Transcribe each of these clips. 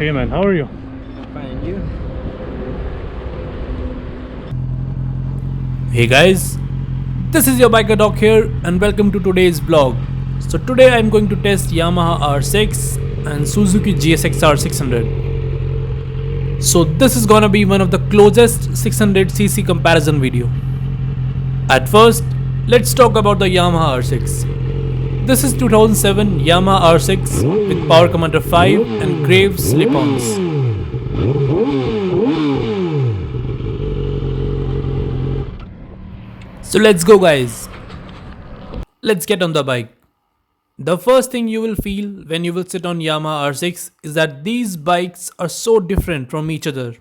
Hey man, how are you? Fine, and you? Hey guys, this is your Bikerdoc here and welcome to today's vlog. So today I'm going to test Yamaha R6 and Suzuki GSXR600. So this is gonna be one of the closest 600cc comparison video. At first, let's talk about the Yamaha R6. This is 2007 Yamaha R6 with Power Commander 5 and Graves slip-ons. So let's go guys. Let's get on the bike. The first thing you will feel when you will sit on Yamaha R6 is that these bikes are so different from each other.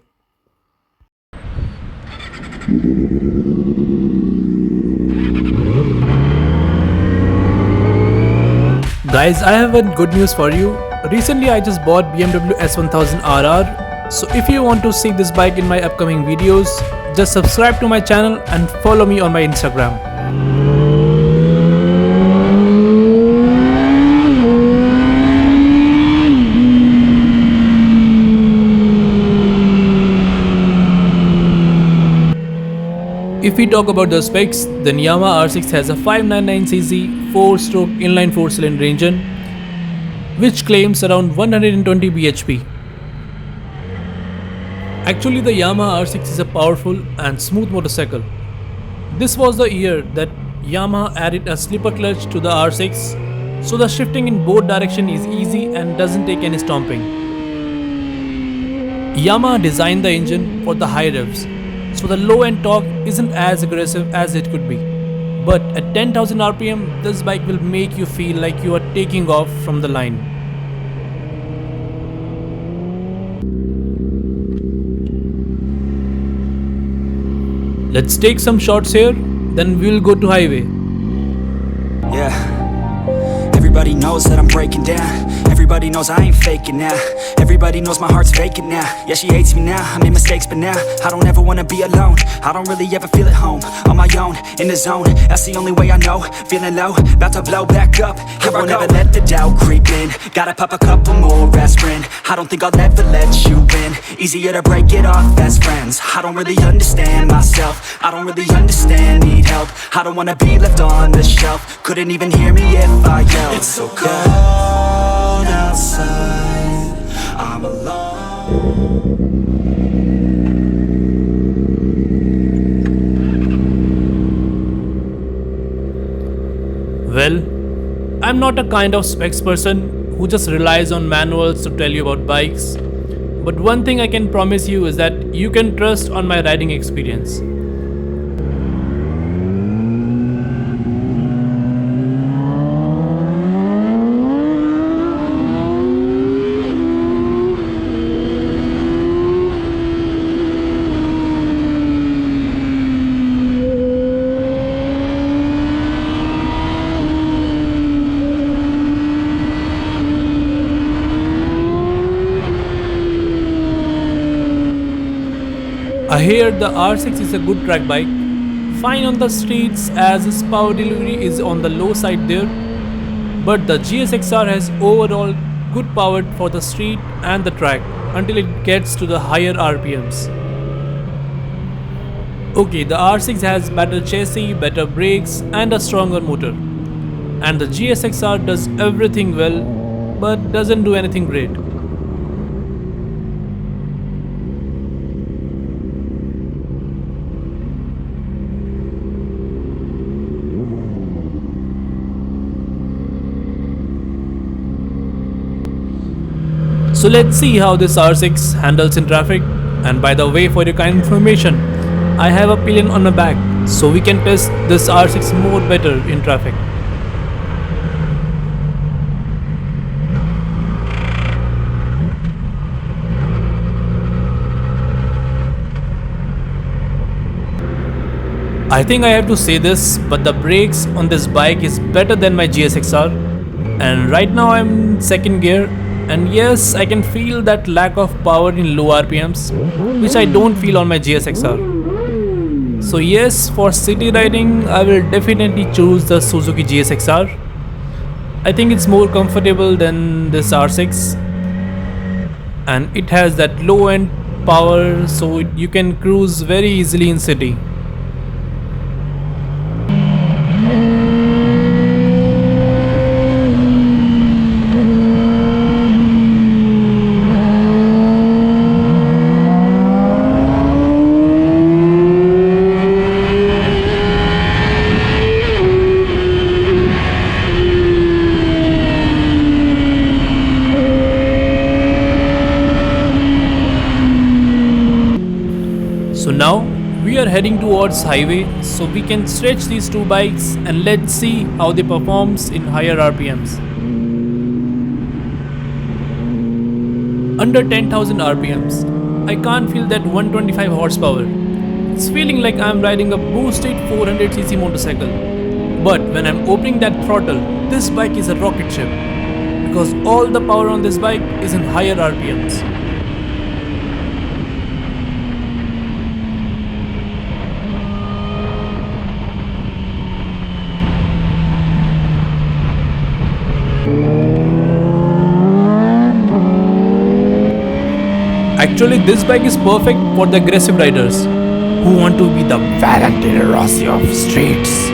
Guys, I have one good news for you. Recently I just bought BMW S1000RR. So if you want to see this bike in my upcoming videos, just subscribe to my channel and follow me on my Instagram. If we talk about the specs, then Yamaha R6 has a 599cc 4-stroke inline 4-cylinder engine which claims around 120 bhp. Actually, the Yamaha R6 is a powerful and smooth motorcycle. This was the year that Yamaha added a slipper clutch to the R6, so the shifting in both directions is easy and doesn't take any stomping. Yamaha designed the engine for the high revs, so the low end torque isn't as aggressive as it could be. But at 10,000 rpm, this bike will make you feel like you are taking off from the line. Let's take some shots here, then we'll go to highway. Yeah. Everybody knows that I'm breaking down. Everybody knows I ain't faking now. Everybody knows my heart's vacant now. Yeah, she hates me now, I made mistakes but now I don't ever wanna be alone. I don't really ever feel at home. On my own, in the zone, that's the only way I know. Feeling low, about to blow back up. Here I won't ever let the doubt creep in. Gotta pop a couple more aspirin. I don't think I'll ever let you in. Easier to break it off best friends. I don't really understand myself. I don't really understand, need help. I don't wanna be left on the shelf. Couldn't even hear me if I yelled. It's so cold outside, I'm alone. Well, I'm not a kind of specs person who just relies on manuals to tell you about bikes. But one thing I can promise you is that you can trust on my riding experience. I hear the R6 is a good track bike, fine on the streets as its power delivery is on the low side there, but the GSXR has overall good power for the street and the track until it gets to the higher RPMs. Okay, the R6 has better chassis, better brakes and a stronger motor, and the GSXR does everything well but doesn't do anything great. So let's see how this R6 handles in traffic. And by the way, for your kind information, I have a pillion on my back, so we can test this R6 more better in traffic. I think I have to say this, but the brakes on this bike is better than my GSXR, and right now I'm in second gear, and yes, I can feel that lack of power in low RPMs, which I don't feel on my GSXR. So yes, for city riding, I will definitely choose the Suzuki GSXR. I think it's more comfortable than this R6, and it has that low end power, so you can cruise very easily in city. So now we are heading towards highway, so we can stretch these two bikes and let's see how they performs in higher RPMs. Under 10,000 RPMs, I can't feel that 125 horsepower. It's feeling like I'm riding a boosted 400cc motorcycle. But when I'm opening that throttle, this bike is a rocket ship because all the power on this bike is in higher RPMs. Actually, this bike is perfect for the aggressive riders who want to be the Valentino Rossi of streets.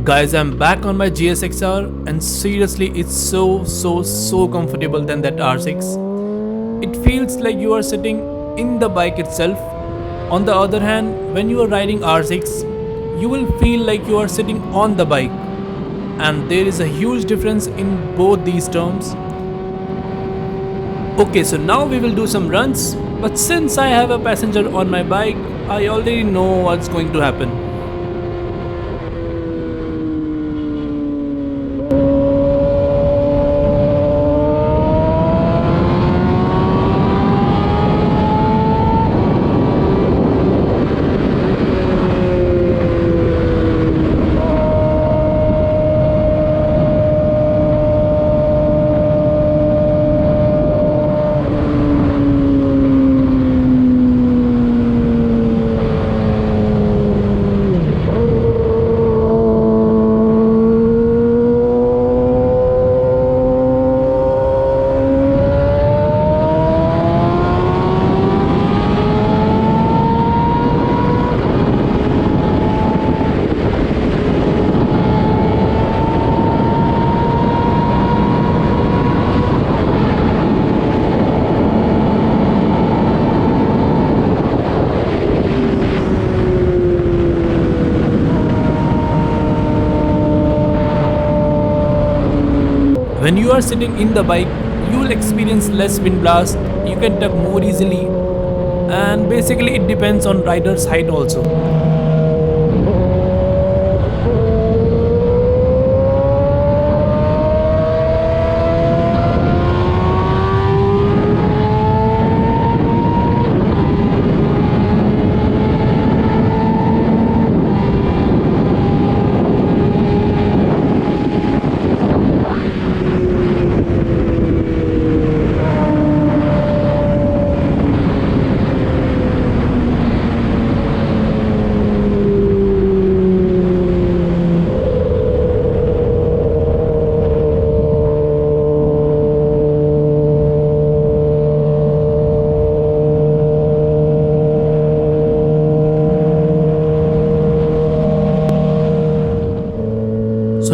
Guys, I'm back on my GSXR and seriously it's so comfortable than that R6. It feels like you are sitting in the bike itself. On the other hand, when you are riding R6, you will feel like you are sitting on the bike, and there is a huge difference in both these terms. Okay, so now we will do some runs, but since I have a passenger on my bike, I already know what's going to happen. When you are sitting in the bike, you will experience less wind blast, you can tug more easily, and basically it depends on rider's height also.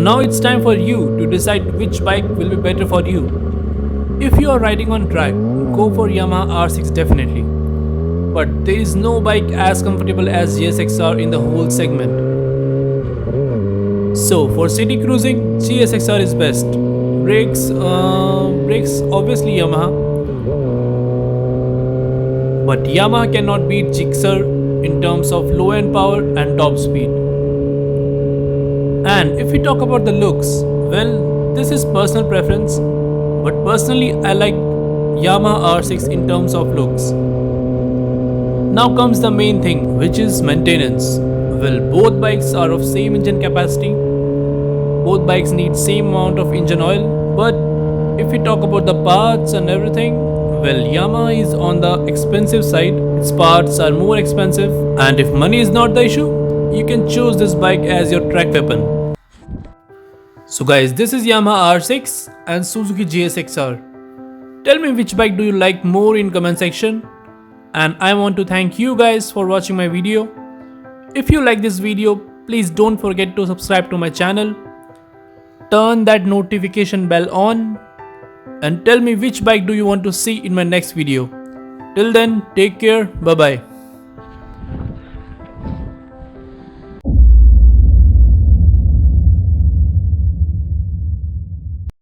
now it's time for you to decide which bike will be better for you. If you are riding on track, go for Yamaha R6 definitely. But there is no bike as comfortable as GSXR in the whole segment. So for city cruising, GSXR is best. Brakes obviously Yamaha. But Yamaha cannot beat GSXR in terms of low end power and top speed. And if we talk about the looks, well, this is personal preference, but personally I like Yamaha R6 in terms of looks. Now comes the main thing, which is maintenance. Well, both bikes are of same engine capacity, both bikes need same amount of engine oil, but if we talk about the parts and everything, well, Yamaha is on the expensive side, its parts are more expensive, and if money is not the issue, you can choose this bike as your track weapon. So guys, this is Yamaha R6 and Suzuki GSXR. Tell me which bike do you like more in comment section, and I want to thank you guys for watching my video. If you like this video, please don't forget to subscribe to my channel, turn that notification bell on, and tell me which bike do you want to see in my next video. Till then, take care, bye bye.